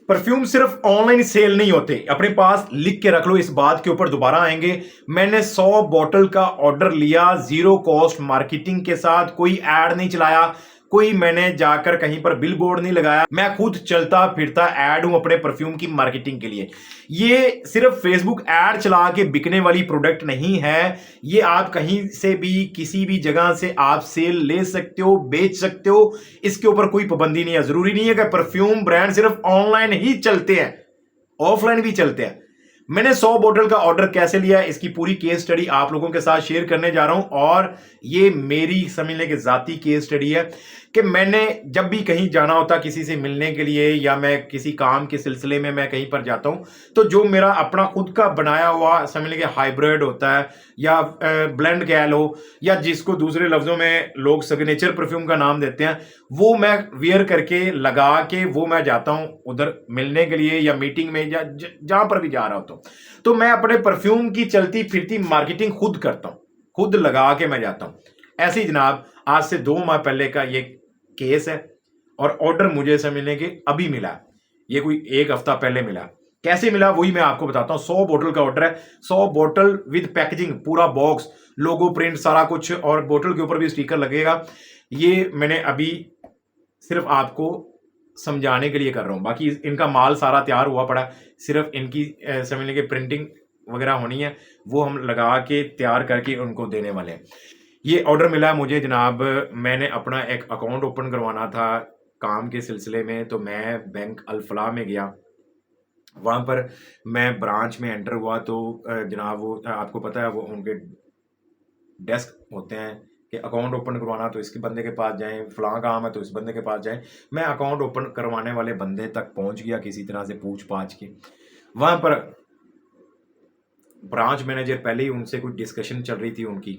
Perfume सिर्फ online sale नहीं होते, अपने पास लिख के रख लो, इस बात के ऊपर दोबारा आएंगे। मैंने 100 बॉटल का ऑर्डर लिया जीरो कॉस्ट मार्केटिंग के साथ, कोई ऐड नहीं चलाया, कोई मैंने जाकर कहीं पर बिल बोर्ड नहीं लगाया, मैं खुद चलता फिरता ऐड हूं अपने परफ्यूम की मार्केटिंग के लिए। ये सिर्फ फेसबुक ऐड चला के बिकने वाली प्रोडक्ट नहीं है, ये आप कहीं से भी किसी भी जगह से आप सेल ले सकते हो, बेच सकते हो, इसके ऊपर कोई पाबंदी नहीं है। जरूरी नहीं है कि परफ्यूम ब्रांड सिर्फ ऑनलाइन ही चलते हैं, ऑफलाइन भी चलते हैं। मैंने 100 बोतल का ऑर्डर कैसे लिया, इसकी पूरी केस स्टडी आप लोगों के साथ शेयर करने जा रहा हूं। और ये मेरी समझ लें कि जाती केस स्टडी है कि मैंने जब भी कहीं जाना होता किसी से मिलने के लिए, या मैं किसी काम के सिलसिले में मैं कहीं पर जाता हूं, तो जो मेरा अपना खुद का बनाया हुआ समझ लें कि हाइब्रिड होता है, या ब्लेंड कह लो, या जिसको दूसरे लफ्जों में लोग सिग्नेचर परफ्यूम का नाम देते हैं, वो मैं वियर करके लगा के वो मैं जाता हूं उधर मिलने के लिए या मीटिंग में, या जहां पर भी जा रहा होता हूं। तो मैं अपने परफ्यूम की चलती फिरती मार्केटिंग खुद करता हूं, खुद लगा के मैं जाता हूं। ऐसे ही जनाब आज से 2 माह पहले का ये केस है, और ऑर्डर मुझे समझने के अभी मिला, ये कोई 1 हफ्ता पहले मिला। कैसे मिला वही मैं आपको बताता हूं। 100 बोतल का ऑर्डर है, 100 बोतल विद पैकेजिंग, पूरा बॉक्स, लोगो प्रिंट सारा कुछ, और बोतल के ऊपर भी स्टिकर लगेगा। ये मैंने अभी सिर्फ आपको समझाने के लिए कर रहा हूं, बाकी इनका माल सारा तैयार हुआ पड़ा, सिर्फ इनकी समझ लेंगे प्रिंटिंग वगैरह होनी है, वो हम लगा के तैयार करके उनको देने वाले हैं। ये ऑर्डर मिला है मुझे जनाब, मैंने अपना एक अकाउंट ओपन करवाना था काम के सिलसिले में, तो मैं बैंक अल-फलाह में गया। वहाँ पर मैं ब्रांच में एंटर हुआ, तो जनाब वो आपको पता है वो उनके डेस्क होते हैं कि अकाउंट ओपन करवाना तो इसके बंदे के पास जाएं, फलां काम है तो इस बंदे के पास जाएं। मैं अकाउंट ओपन करवाने वाले बंदे तक पहुंच गया किसी तरह से पूछ पाछ के। वहाँ पर ब्रांच मैनेजर पहले ही उनसे कुछ डिस्कशन चल रही थी उनकी,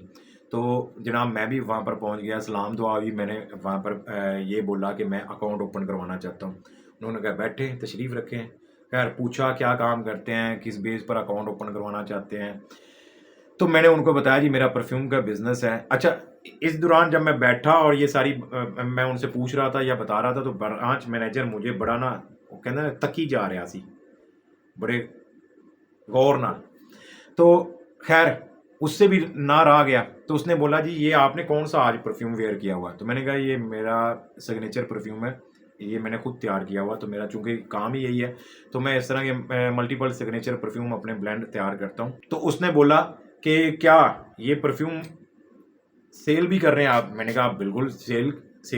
तो जनाब मैं भी वहाँ पर पहुँच गया, सलाम दुआ भी मैंने वहाँ पर ये बोला कि मैं अकाउंट ओपन करवाना चाहता हूँ। उन्होंने कहा बैठे तशरीफ़ रखें। खैर पूछा क्या काम करते हैं, किस बेस पर अकाउंट ओपन करवाना चाहते हैं, तो मैंने उनको बताया जी मेरा परफ्यूम का बिज़नेस है। अच्छा, इस दौरान जब मैं बैठा और ये सारी मैं उनसे पूछ रहा था या बता रहा था, तो ब्रांच मैनेजर मुझे बड़ा ना वो कहते हैं तकी जा रहा सी, बड़े गौर नाल। तो खैर उससे भी ना रहा गया, तो उसने बोला जी ये आपने कौन सा आज परफ्यूम वेयर किया हुआ है? तो मैंने कहा ये मेरा सिग्नेचर परफ्यूम है, ये मैंने खुद तैयार किया हुआ, तो मेरा चूंकि काम ही यही है, तो मैं इस तरह के मल्टीपल सिग्नेचर परफ्यूम अपने ब्लेंड तैयार करता हूँ। तो उसने बोला कि क्या ये परफ्यूम सेल भी कर रहे हैं आप? मैंने कहा बिल्कुल सेल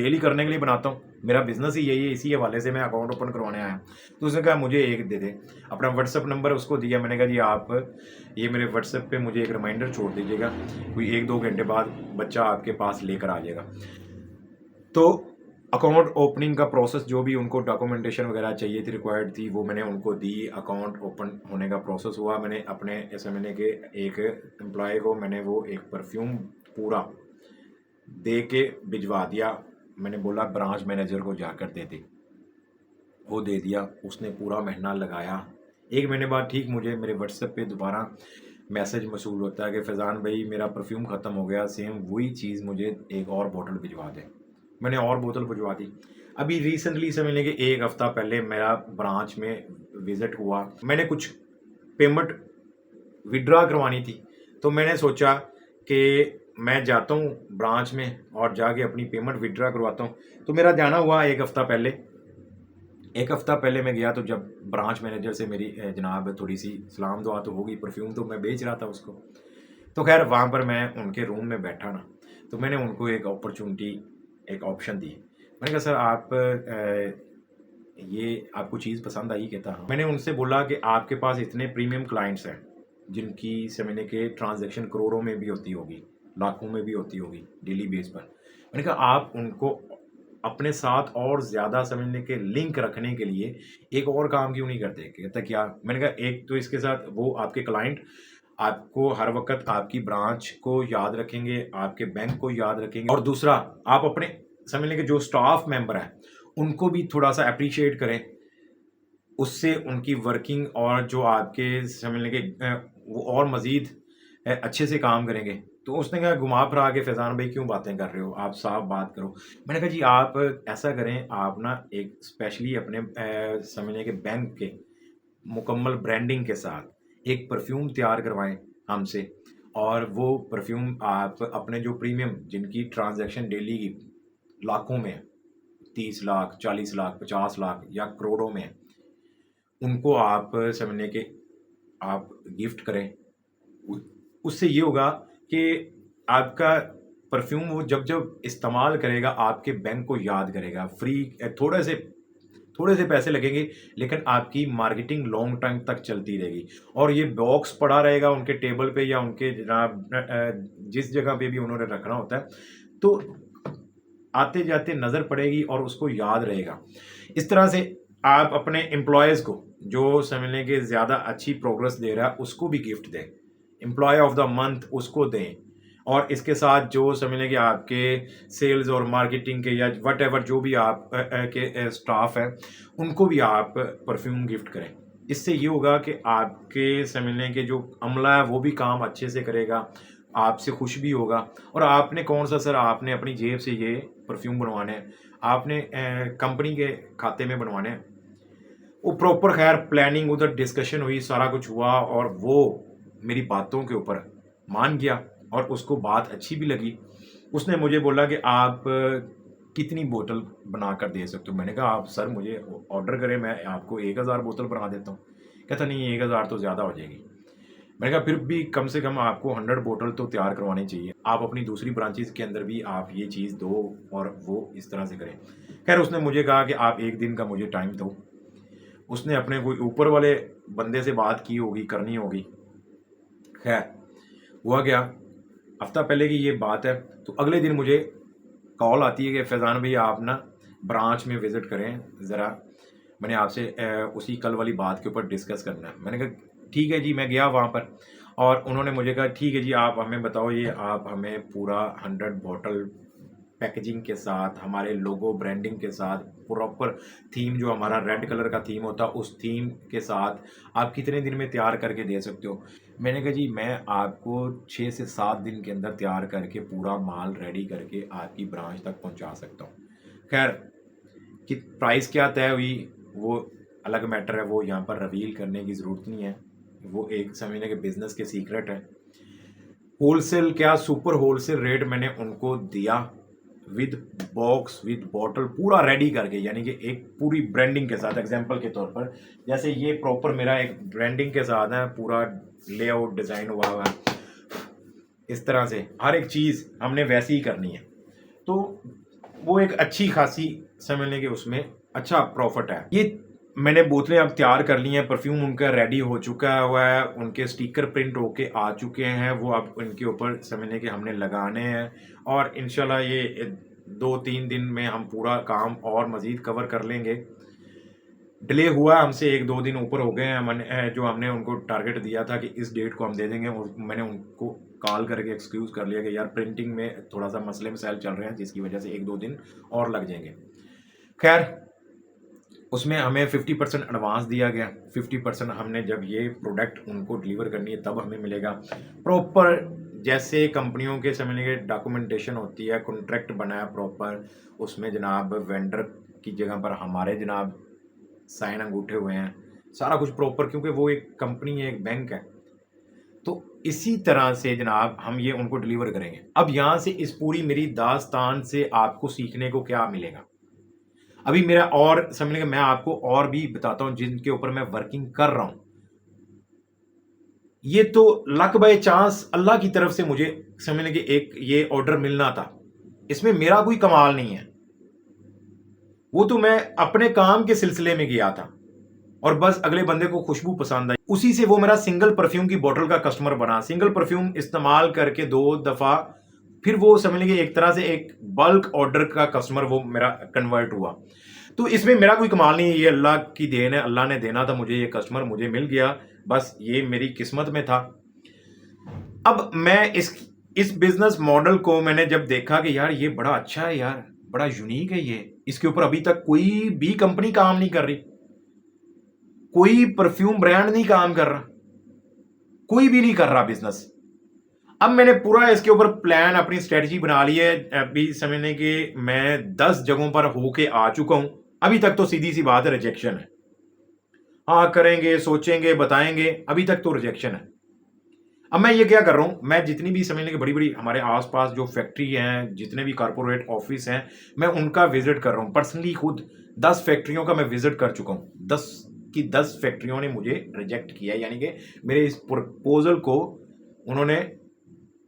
ही करने के लिए बनाता हूँ, मेरा बिजनेस ही यही है, इसी हवाले से मैं अकाउंट ओपन करवाने आया। तो उसने कहा मुझे एक दे दे, अपना व्हाट्सअप नंबर उसको दिया। मैंने कहा जी आप ये मेरे व्हाट्सएप पे मुझे एक रिमाइंडर छोड़ दीजिएगा, कोई 1-2 घंटे बाद बच्चा आपके पास लेकर आ जाएगा। तो अकाउंट ओपनिंग का प्रोसेस जो भी उनको डॉक्यूमेंटेशन वगैरह चाहिए थी, रिक्वायर्ड थी, वो मैंने उनको दी। अकाउंट ओपन होने का प्रोसेस हुआ, मैंने अपने एसएमएनए के एक एम्प्लॉय को मैंने वो एक परफ्यूम पूरा दे के भिजवा दिया। मैंने बोला ब्रांच मैनेजर को जाकर दे दे, वो दे दिया। उसने पूरा महीना लगाया। 1 महीने बाद ठीक मुझे मेरे व्हाट्सएप पे दोबारा मैसेज मौसूल होता है कि फैज़ान भाई मेरा परफ्यूम ख़त्म हो गया, सेम वही चीज़ मुझे एक और बोतल भिजवा दे। मैंने और बोतल भिजवा दी। अभी रिसेंटली समझ लें कि 1 हफ़्ता पहले मेरा ब्रांच में विज़िट हुआ, मैंने कुछ पेमेंट विथड्रॉ करवानी थी, तो मैंने सोचा कि मैं जाता हूँ ब्रांच में और जाके अपनी पेमेंट विथड्रॉ करवाता हूँ। तो मेरा जाना हुआ 1 हफ़्ता पहले। 1 हफ़्ता पहले मैं गया, तो जब ब्रांच मैनेजर से मेरी जनाब थोड़ी सी सलाम दुआ तो होगी, परफ्यूम तो मैं बेच रहा था उसको। तो खैर वहाँ पर मैं उनके रूम में बैठा ना, तो मैंने उनको एक अपॉर्चुनिटी, एक ऑप्शन दी। मैंने कहा सर आप ये आपको चीज़ पसंद आई? कहता हाँ। मैंने उनसे बोला कि आपके पास इतने प्रीमियम क्लाइंट्स हैं जिनकी समझने के ट्रांजैक्शन करोड़ों में भी होती होगी, लाखों में भी होती होगी डेली बेस पर। मैंने कहा आप उनको अपने साथ और ज़्यादा समझने के लिंक रखने के लिए एक और काम क्यों नहीं करते? कहता क्या? मैंने कहा एक तो इसके साथ वो आपके क्लाइंट आपको हर वक्त आपकी ब्रांच को याद रखेंगे, आपके बैंक को याद रखेंगे, और दूसरा आप अपने समझ लें कि जो स्टाफ मेंबर हैं उनको भी थोड़ा सा अप्रिशिएट करें, उससे उनकी वर्किंग और जो आपके समझ लें कि वो और मज़ीद अच्छे से काम करेंगे। तो उसने कहा घुमा फिरा के, फैज़ान भाई क्यों बातें कर रहे हो? आप साफ बात करो। मैंने कहा जी आप ऐसा करें, आप ना एक स्पेशली अपने समझिए कि बैंक के मुकम्मल ब्रांडिंग के साथ एक परफ्यूम तैयार करवाएँ हमसे, और वो परफ्यूम आप अपने जो प्रीमियम जिनकी ट्रांज़ैक्शन डेली की लाखों में है, 30 लाख, 40 लाख, 50 लाख या करोड़ों में है, उनको आप समझिए कि आप गिफ्ट करें। उ उससे ये होगा कि आपका परफ्यूम वो जब-जब इस्तेमाल करेगा, आपके बैंक को याद करेगा। फ्री थोड़े से पैसे लगेंगे, लेकिन आपकी मार्केटिंग लॉन्ग टाइम तक चलती रहेगी। और ये बॉक्स पड़ा रहेगा उनके टेबल पे या उनके जनाब जिस जगह पे भी उन्होंने रखना होता है, तो आते-जाते नज़र पड़ेगी और उसको याद रहेगा। इस तरह से आप अपने एम्प्लॉइज़ को, जो समझ लें कि ज़्यादा अच्छी प्रोग्रेस दे रहा है, उसको भी गिफ्ट दें। एम्प्लॉयी ऑफ द मंथ उसको दें, और इसके साथ जो समझ लें कि आपके सेल्स और मार्केटिंग के या व्हाटएवर जो भी आप के स्टाफ है, उनको भी आप परफ्यूम गिफ्ट करें। इससे ये होगा कि आपके समझ लें कि जो अमला है वो भी काम अच्छे से करेगा, आपसे खुश भी होगा। और आपने कौन-सा सर आपने अपनी जेब से ये परफ्यूम बनवाने हैं, आपने कंपनी के खाते में बनवाने हैं। वो प्रॉपर खैर प्लानिंग उधर डिस्कशन हुई, सारा कुछ हुआ, और वो मेरी बातों के ऊपर मान गया और उसको बात अच्छी भी लगी। उसने मुझे बोला कि आप कितनी बोतल बनाकर दे सकते हो? मैंने कहा आप सर मुझे ऑर्डर करें, मैं आपको 1000 बोतल बना देता हूँ। कहता नहीं 1000 तो ज़्यादा हो जाएगी। मैंने कहा फिर भी कम से कम आपको 100 बोतल तो तैयार करवानी चाहिए। आप अपनी दूसरी ब्रांचेज़ के अंदर भी आप ये चीज़ दो और वो इस तरह से करें। खैर उसने मुझे कहा कि आप 1 दिन का मुझे टाइम दो। उसने अपने कोई ऊपर वाले बंदे से बात की होगी, करनी होगी। खैर हुआ क्या, हफ्ता पहले की ये बात है, तो अगले दिन मुझे कॉल आती है कि फैज़ान भई आप ना ब्रांच में विज़िट करें ज़रा, मैंने आपसे उसी कल वाली बात के ऊपर डिस्कस करना है। मैंने कहा ठीक है जी, मैं गया वहाँ पर, और उन्होंने मुझे कहा ठीक है जी, आप हमें बताओ, ये आप हमें पूरा 100 बॉटल पैकेजिंग के साथ, हमारे लोगो ब्रांडिंग के साथ, प्रॉपर थीम जो हमारा रेड कलर का थीम होता है उस थीम के साथ आप कितने दिन में तैयार करके दे सकते हो? मैंने कहा जी मैं आपको 6 से 7 दिन के अंदर तैयार करके पूरा माल रेडी करके आपकी ब्रांच तक पहुंचा सकता हूं। खैर कि प्राइस क्या तय हुई वो अलग मैटर है, वो यहाँ पर रिवील करने की ज़रूरत नहीं है, वो एक समझने के बिज़नेस के सीक्रेट है। होलसेल क्या सुपर होलसेल रेट मैंने उनको दिया, विद बॉक्स विद बॉटल पूरा रेडी करके, यानी कि एक पूरी ब्रांडिंग के साथ। एग्जांपल के तौर पर जैसे ये प्रॉपर मेरा एक ब्रांडिंग के साथ है, पूरा लेआउट डिज़ाइन हुआ हुआ है, इस तरह से हर एक चीज़ हमने वैसी ही करनी है। तो वो एक अच्छी खासी समझ लें कि उसमें अच्छा प्रॉफिट है। ये मैंने बोतलें अब तैयार कर ली हैं, परफ्यूम उनका रेडी हो चुका हुआ है, उनके स्टिकर प्रिंट होके आ चुके हैं, वो अब इनके ऊपर समझ लें कि हमने लगाने हैं, और इंशाल्लाह ये 2-3 दिन में हम पूरा काम और मज़ीद कवर कर लेंगे। डिले हुआ हमसे 1-2 दिन ऊपर हो गए हैं, जो हमने उनको टारगेट दिया था कि इस डेट को हम दे देंगे, और मैंने उनको कॉल करके एक्सक्यूज़ कर लिया कि यार प्रिंटिंग में थोड़ा सा मसले मसाइल चल रहे हैं, जिसकी वजह से 1-2 दिन और लग जाएंगे। खैर उसमें हमें 50% एडवांस दिया गया, 50% हमने जब ये प्रोडक्ट उनको डिलीवर करनी है तब हमें मिलेगा। प्रॉपर जैसे कंपनियों के समझने के डॉक्यूमेंटेशन होती है, कॉन्ट्रैक्ट बना है प्रॉपर, उसमें जनाब वेंडर की जगह पर हमारे जनाब साइन अंगूठे हुए हैं, सारा कुछ प्रॉपर, क्योंकि वो एक कंपनी है, एक बैंक है। तो इसी तरह से जनाब हम ये उनको डिलीवर करेंगे। अब यहाँ से इस पूरी मेरी दास्तान से आपको सीखने को क्या मिलेगा? अभी मेरा और समझ लें, मैं आपको और भी बताता हूँ जिनके ऊपर मैं वर्किंग कर रहा हूँ। ये तो लक बाय चांस अल्लाह की तरफ से मुझे समझ लें कि एक ये ऑर्डर मिलना था, इसमें मेरा कोई कमाल नहीं है। वो तो मैं अपने काम के सिलसिले में गया था, और बस अगले बंदे को खुशबू पसंद आई, उसी से वो मेरा सिंगल परफ्यूम की बोतल का कस्टमर बना। सिंगल परफ्यूम इस्तेमाल करके 2 दफ़ा, फिर वो समझ लीजिए एक तरह से एक बल्क ऑर्डर का कस्टमर वो मेरा कन्वर्ट हुआ। तो इसमें मेरा कोई कमाल नहीं है, ये अल्लाह की देन है, अल्लाह ने देना था मुझे, ये कस्टमर मुझे मिल गया, बस ये मेरी किस्मत में था। अब मैं इस बिजनेस मॉडल को मैंने जब देखा कि यार ये बड़ा अच्छा है यार, बड़ा यूनिक है ये, इसके ऊपर अभी तक कोई भी कंपनी काम नहीं कर रही, कोई परफ्यूम ब्रांड नहीं काम कर रहा, कोई भी नहीं कर रहा बिजनेस। अब मैंने पूरा इसके ऊपर प्लान, अपनी स्ट्रेटजी बना ली है। अभी समझने कि मैं 10 जगहों पर होके आ चुका हूं। अभी तक तो सीधी सी बात है, रिजेक्शन है। हाँ करेंगे, सोचेंगे, बताएंगे, अभी तक तो रिजेक्शन है। अब मैं ये क्या कर रहा हूं, मैं जितनी भी समझने की बड़ी बड़ी हमारे आसपास जो फैक्ट्री हैं, जितने भी कारपोरेट ऑफिस हैं, मैं उनका विजिट कर रहा हूं पर्सनली। खुद 10 फैक्ट्रियों का मैं विजिट कर चुका हूं। 10 की 10 फैक्ट्रियों ने मुझे रिजेक्ट किया है, यानी कि मेरे इस प्रपोजल को उन्होंने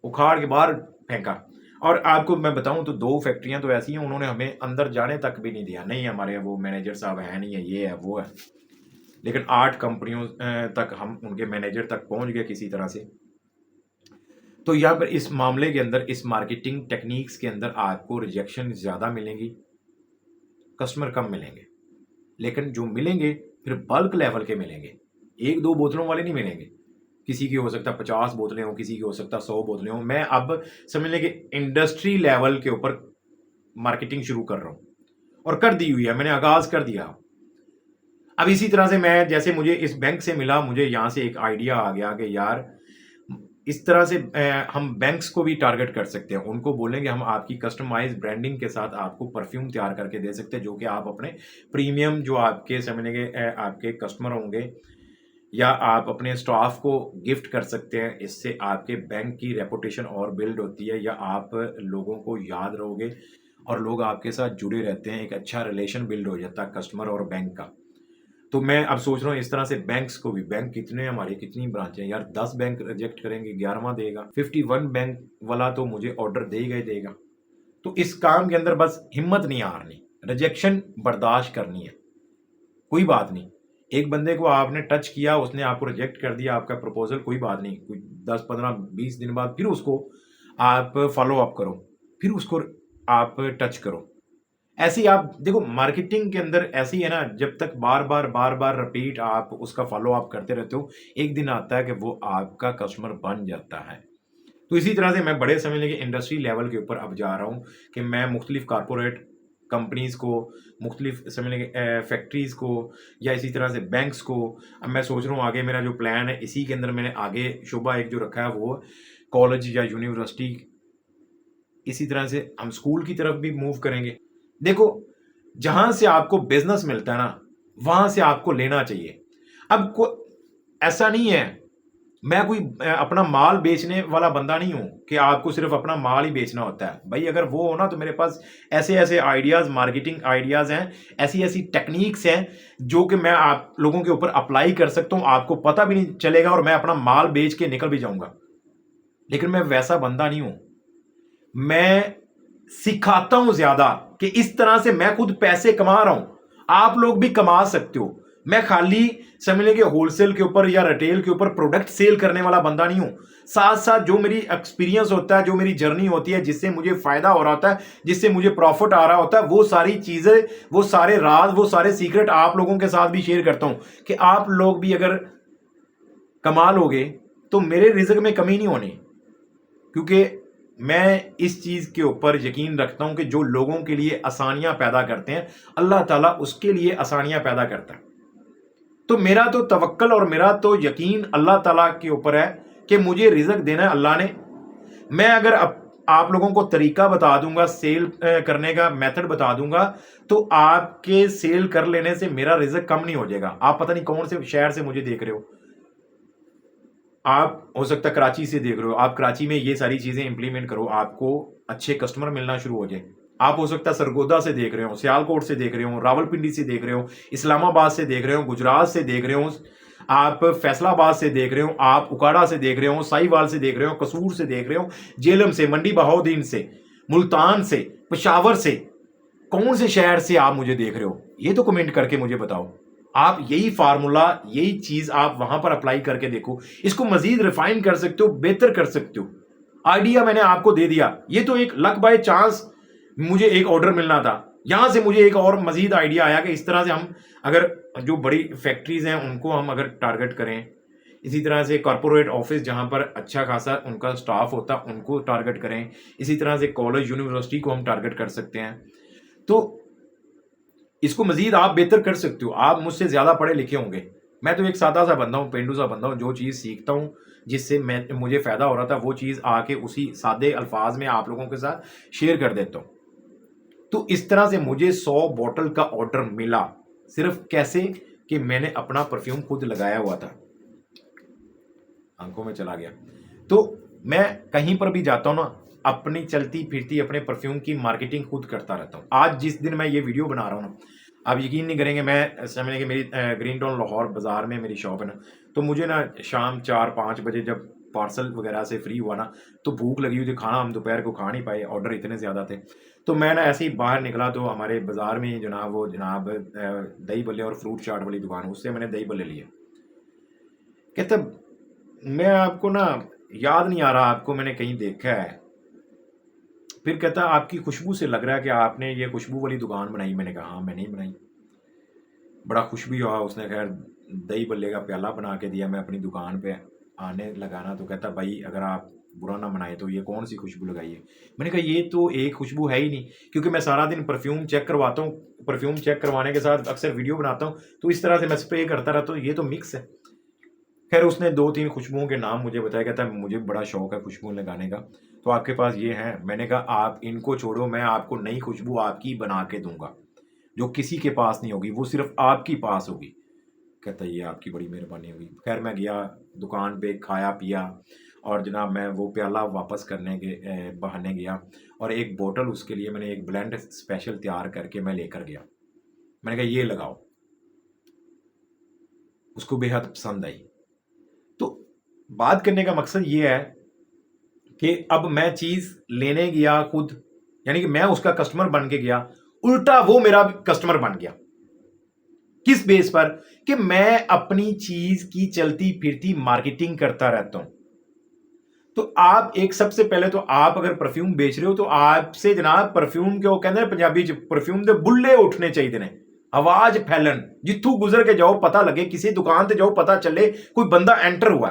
उखाड़ के बाहर फेंका। और आपको मैं बताऊं तो 2 फैक्ट्रियां तो ऐसी हैं, उन्होंने हमें अंदर जाने तक भी नहीं दिया। नहीं, हमारे वो मैनेजर साहब है नहीं है, ये है वो है। लेकिन 8 कंपनियों तक हम उनके मैनेजर तक पहुंच गए किसी तरह से। तो यहाँ पर इस मामले के अंदर, इस मार्केटिंग टेक्निक्स के अंदर आपको रिजेक्शन ज़्यादा मिलेंगी, कस्टमर कम मिलेंगे। लेकिन जो मिलेंगे फिर बल्क लेवल के मिलेंगे, 1-2 बोतलों वाले नहीं मिलेंगे। किसी की हो सकता है 50 बोतलें हो, किसी की हो सकता है 100 बोतलें हो। मैं अब समझ लें कि इंडस्ट्री लेवल के ऊपर मार्केटिंग शुरू कर रहा हूँ, और कर दी हुई है, मैंने आगाज़ कर दिया। अब इसी तरह से मैं, जैसे मुझे इस बैंक से मिला, मुझे यहाँ से एक आइडिया आ गया कि यार इस तरह से हम बैंक्स को भी टारगेट कर सकते हैं। उनको बोलेंगे हम आपकी कस्टमाइज ब्रांडिंग के साथ आपको परफ्यूम तैयार करके दे सकते हैं, जो कि आप अपने प्रीमियम, जो आपके समझने के आपके कस्टमर होंगे, या आप अपने स्टाफ को गिफ्ट कर सकते हैं। इससे आपके बैंक की रेपुटेशन और बिल्ड होती है, या आप लोगों को याद रहोगे और लोग आपके साथ जुड़े रहते हैं। एक अच्छा रिलेशन बिल्ड हो जाता है कस्टमर और बैंक का। तो मैं अब सोच रहा हूँ इस तरह से बैंक्स को भी, बैंक कितने हमारे, कितनी ब्रांच है यार, 10 बैंक रिजेक्ट करेंगे, 11वां देगा, 51 बैंक वाला तो मुझे ऑर्डर देगा ही देगा। तो इस काम के अंदर बस हिम्मत नहीं हारनी, रिजेक्शन बर्दाश्त करनी है, कोई बात नहीं। एक बंदे को आपने टच किया, उसने आपको रिजेक्ट कर दिया आपका प्रपोजल, कोई बात नहीं, कोई 10 15 20 दिन बाद फिर उसको आप फॉलो अप करो, फिर उसको आप टच करो। ऐसे ही आप देखो, मार्केटिंग के अंदर ऐसे ही है ना, जब तक बार बार रिपीट आप उसका फॉलो अप करते रहते हो, एक दिन आता है कि वो आपका कस्टमर बन जाता है। तो इसी तरह से मैं बड़े समझ लेंगे इंडस्ट्री लेवल के ऊपर अब जा रहा हूँ कि मैं मुख्तलिफ कारपोरेट कंपनीज को, मुख्तलिफ समझ लेंगे फैक्ट्रीज को, या इसी तरह से बैंक्स को। अब मैं सोच रहा हूँ आगे मेरा जो प्लान है, इसी के अंदर मैंने आगे शोबा एक जो रखा है वो कॉलेज या यूनिवर्सिटी, इसी तरह से हम स्कूल की तरफ भी मूव करेंगे। देखो, जहां से आपको बिजनेस मिलता है ना, वहां से आपको लेना चाहिए। अब को ऐसा नहीं है, मैं कोई अपना माल बेचने वाला बंदा नहीं हूं कि आपको सिर्फ अपना माल ही बेचना होता है। भाई अगर वो हो ना, तो मेरे पास ऐसे ऐसे आइडियाज, मार्केटिंग आइडियाज हैं, ऐसी ऐसी टेक्निक्स हैं जो कि मैं आप लोगों के ऊपर अप्लाई कर सकता हूं, आपको पता भी नहीं चलेगा, और मैं अपना माल बेच के निकल भी जाऊंगा। लेकिन मैं वैसा बंदा नहीं हूं। मैं सिखाता हूं ज्यादा कि इस तरह से मैं खुद पैसे कमा रहा हूं, आप लोग भी कमा सकते हो। मैं खाली समझ लें कि होलसेल के ऊपर या रिटेल के ऊपर प्रोडक्ट सेल करने वाला बंदा नहीं हूं। साथ साथ जो मेरी एक्सपीरियंस होता है, जो मेरी जर्नी होती है, जिससे मुझे फायदा हो रहा होता है, जिससे मुझे प्रॉफिट आ रहा होता है, वो सारी चीजें, वो सारे राज, वो सारे सीक्रेट आप लोगों के साथ भी शेयर करता हूं कि आप लोग भी अगर कमा लोगे तो मेरे रिज़्क में कमी नहीं होनी। क्योंकि मैं इस चीज़ के ऊपर यकीन रखता हूं कि जो लोगों के लिए आसानियां पैदा करते हैं, अल्लाह ताला उसके लिए आसानियां पैदा करता है। तो मेरा तो तवक्कल और मेरा तो यकीन अल्लाह ताला के ऊपर है कि मुझे रिज़्क देना है अल्लाह ने। मैं अगर आप लोगों को तरीका बता दूंगा, सेल करने का मेथड बता दूंगा, तो आपके सेल कर लेने से मेरा रिज़्क कम नहीं हो जाएगा। आप पता नहीं कौन से शहर से मुझे देख रहे हो, आप हो सकता है कराची से देख रहे हो, आप कराची में ये सारी चीजें इंप्लीमेंट करो, आपको अच्छे कस्टमर मिलना शुरू हो जाए। आप हो सकता है सरगोदा से देख रहे हो, सियालकोट से देख रहे हो, रावलपिंडी से देख रहे हो, इस्लामाबाद से देख रहे हो, गुजरात से देख रहे हो, आप फैसलाबाद से देख रहे हो, आप उकाड़ा से देख रहे हो, साहिवाल से देख रहे हो, कसूर से देख रहे हो, जेलम से, मंडी बहाउद्दीन से, मुल्तान से, पेशावर से, कौन से शहर से आप मुझे देख रहे हो, ये तो कमेंट करके मुझे बताओ। आप यही फार्मूला, यही चीज आप वहां पर अप्लाई करके देखो, इसको मजीद रिफाइन कर सकते हो, बेहतर कर सकते हो। आइडिया मैंने आपको दे दिया, ये तो एक लक बाय चांस मुझे एक ऑर्डर मिलना था, यहां से मुझे एक और मजीद आइडिया आया कि इस तरह से हम अगर जो बड़ी फैक्ट्रीज हैं उनको हम अगर टारगेट करें, इसी तरह से कॉर्पोरेट ऑफिस जहां पर अच्छा खासा उनका स्टाफ होता है उनको टारगेट करें, इसी तरह से कॉलेज यूनिवर्सिटी को हम टारगेट कर सकते हैं। तो इसको मजीद आप बेहतर कर सकते हो। आप मुझसे ज्यादा पढ़े लिखे होंगे, मैं तो एक सादा सा बंदा हूँ, पेंडू सा बंदा हूँ, जो चीज़ सीखता हूँ, जिससे मुझे फ़ायदा हो रहा था, वो चीज़ आके उसी सादे अल्फाज में आप लोगों के साथ शेयर कर देता हूँ। तो इस तरह से मुझे 100 बॉटल का ऑर्डर मिला। सिर्फ कैसे कि मैंने अपना परफ्यूम खुद लगाया हुआ था। आंखों में चला गया। तो मैं कहीं पर भी जाता हूँ ना, अपनी चलती फिरती अपने परफ्यूम की मार्केटिंग खुद करता रहता हूँ। आज जिस दिन मैं ये वीडियो बना रहा हूँ ना, आप यकीन नहीं करेंगे, मैं समझने कि मेरी ग्रीन टाउन लाहौर बाज़ार में मेरी शॉप है ना, तो मुझे ना शाम 4-5 बजे जब पार्सल वगैरह से फ्री हुआ ना, तो भूख लगी हुई थी, खाना हम दोपहर को खा नहीं पाए, ऑर्डर इतने ज़्यादा थे। तो मैं ना ऐसे ही बाहर निकला, तो हमारे बाज़ार में जनाब वो जनाब दही बल्ले और फ्रूट चाट वाली दुकान, उससे मैंने दही बल्ले लिए। कहते मैं आपको ना याद नहीं आ रहा, आपको मैंने कहीं देखा है। फिर कहता आपकी खुशबू से लग रहा है कि आपने ये खुशबू वाली दुकान बनाई। मैंने कहा हाँ, मैंने ही बनाई। बड़ा खुश भी हुआ उसने। खैर दही बल्ले का प्याला बना के दिया। मैं अपनी दुकान पे आने लगाना, तो कहता भाई अगर आप बुरा ना मनाए तो ये कौन सी खुशबू लगाई है। मैंने कहा ये तो एक खुशबू है ही नहीं, क्योंकि मैं सारा दिन परफ्यूम चेक करवाता हूँ। परफ्यूम चेक करवाने के साथ अक्सर वीडियो बनाता हूँ, तो इस तरह से मैं स्प्रे करता रहता हूँ, ये तो मिक्स है। खैर उसने 2-3 खुशबुओं के नाम मुझे बताया। कहता है मुझे बड़ा शौक है खुशबू लगाने का, तो आपके पास ये हैं। मैंने कहा आप इनको छोड़ो, मैं आपको नई खुशबू आपकी बना के दूंगा, जो किसी के पास नहीं होगी, वो सिर्फ आपकी पास होगी। कहता ये आपकी बड़ी मेहरबानी होगी। खैर मैं गया दुकान पे, खाया पिया, और जनाब मैं वो प्याला वापस करने के बहाने गया, और एक बोतल उसके लिए मैंने एक ब्लेंड स्पेशल तैयार करके मैं लेकर गया। मैंने कहा ये लगाओ। उसको बेहद पसंद आई। तो बात करने का मकसद ये है कि अब मैं चीज लेने गया खुद, यानी कि मैं उसका कस्टमर बन के गया, उल्टा वो मेरा कस्टमर बन गया। किस बेस पर? कि मैं अपनी चीज की चलती फिरती मार्केटिंग करता रहता हूं। तो आप एक सबसे पहले तो आप अगर परफ्यूम बेच रहे हो, तो आपसे जनाब परफ्यूम के, वो कहते हैं पंजाबी च परफ्यूम दे बुल्ले उठने चाहिए ने, आवाज फैलन, जिथू गुजर के जाओ पता लगे, किसी दुकान ते जाओ पता चले कोई बंदा एंटर हुआ।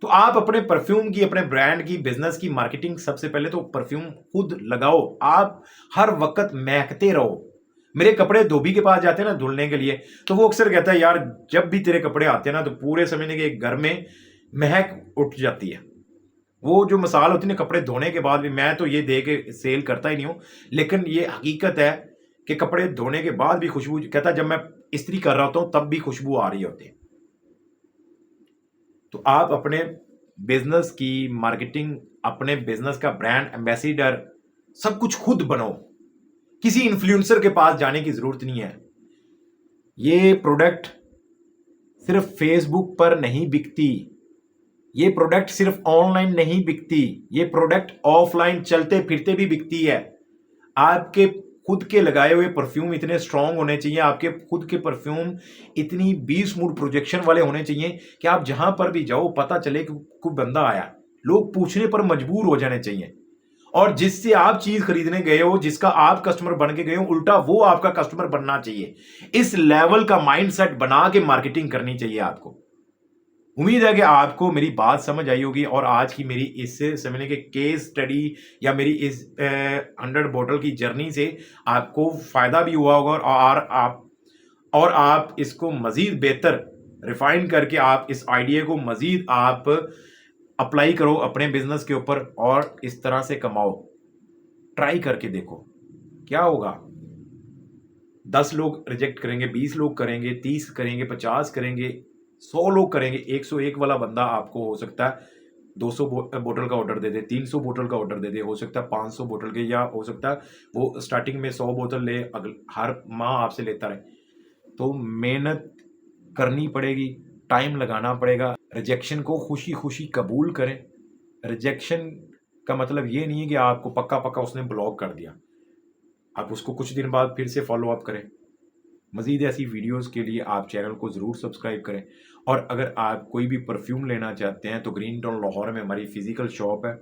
तो आप अपने परफ्यूम की, अपने ब्रांड की, बिजनेस की मार्केटिंग सबसे पहले तो परफ्यूम खुद लगाओ। आप हर वक्त महकते रहो। मेरे कपड़े धोबी के पास जाते हैं ना धुलने के लिए, तो वो अक्सर कहता है यार जब भी तेरे कपड़े आते हैं ना, तो पूरे समझने के घर में महक उठ जाती है। वो जो मिसाल होती है ना कपड़े धोने के बाद भी, मैं तो ये दे के सेल करता ही नहीं हूं, लेकिन ये हकीकत है कि कपड़े धोने के बाद भी खुशबू, कहता जब मैं इस्त्री कर रहा होता हूं तब भी खुशबू आ रही होती है। तो आप अपने बिजनेस की मार्केटिंग, अपने बिजनेस का ब्रांड एम्बेसडर सब कुछ खुद बनो। किसी इन्फ्लुएंसर के पास जाने की जरूरत नहीं है। ये प्रोडक्ट सिर्फ फेसबुक पर नहीं बिकती, ये प्रोडक्ट सिर्फ ऑनलाइन नहीं बिकती, ये प्रोडक्ट ऑफलाइन चलते फिरते भी बिकती है। आपके खुद के लगाए हुए परफ्यूम इतने स्ट्रांग होने चाहिए, आपके खुद के परफ्यूम इतनी 20 मूड प्रोजेक्शन वाले होने चाहिए कि आप जहां पर भी जाओ पता चले कि कोई बंदा आया, लोग पूछने पर मजबूर हो जाने चाहिए। और जिससे आप चीज खरीदने गए हो, जिसका आप कस्टमर बन के गए हो, उल्टा वो आपका कस्टमर बनना चाहिए। इस लेवल का माइंडसेट बना के मार्केटिंग करनी चाहिए आपको। उम्मीद है कि आपको मेरी बात समझ आई होगी, और आज की मेरी इस समझने के केस स्टडी या मेरी इस 100 बोतल की जर्नी से आपको फायदा भी हुआ होगा, और आप इसको मजीद बेहतर रिफाइन करके आप इस आइडिया को मजीद आप अप्लाई करो अपने बिजनेस के ऊपर, और इस तरह से कमाओ। ट्राई करके देखो क्या होगा। 10 लोग रिजेक्ट करेंगे, 20 लोग करेंगे, 30 करेंगे, 50 करेंगे, 100 लोग करेंगे, 101 वाला बंदा आपको हो सकता है 200 बोतल का ऑर्डर दे दे, 300 बोतल का ऑर्डर दे दे, हो सकता है 500 बोतल के, या हो सकता है वो स्टार्टिंग में 100 बोतल ले, हर माह आपसे लेता रहे। तो मेहनत करनी पड़ेगी, टाइम लगाना पड़ेगा। रिजेक्शन को खुशी खुशी कबूल करें। रिजेक्शन का मतलब ये नहीं है कि आपको पक्का पक्का उसने ब्लॉक कर दिया, आप उसको कुछ दिन बाद फिर से फॉलो अप करें। मज़ीद ऐसी वीडियोस के लिए आप चैनल को ज़रूर सब्सक्राइब करें। और अगर आप कोई भी परफ्यूम लेना चाहते हैं तो ग्रीन टाउन लाहौर में हमारी फिजिकल शॉप है।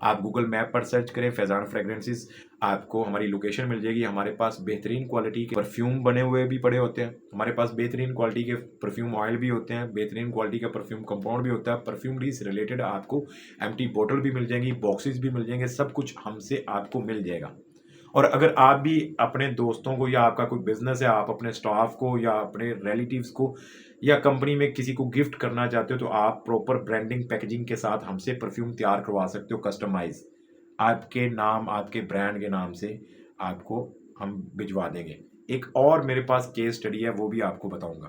आप गूगल मैप पर सर्च करें फैज़ान फ्रेगरेंसेस, आपको हमारी लोकेशन मिल जाएगी। हमारे पास बेहतरीन क्वालिटी के परफ्यूम बने हुए भी पड़े होते हैं। हमारे पास बेहतरीन क्वालिटी के परफ्यूम ऑयल भी होते हैं, बेहतरीन क्वालिटी का परफ्यूम कंपाउंड भी होता है। परफ्यूमरी से रिलेटेड आपको एम्प्टी बोतल भी मिल जाएंगी, बॉक्सेस भी मिल जाएंगे, सब कुछ हमसे आपको मिल जाएगा। और अगर आप भी अपने दोस्तों को या आपका कोई बिज़नेस है, आप अपने स्टाफ को या अपने रिलेटिव्स को या कंपनी में किसी को गिफ्ट करना चाहते हो, तो आप प्रॉपर ब्रांडिंग, पैकेजिंग के साथ हमसे परफ्यूम तैयार करवा सकते हो कस्टमाइज़। आपके नाम, आपके ब्रांड के नाम से आपको हम भिजवा देंगे। एक और मेरे पास केस स्टडी है, वो भी आपको बताऊँगा।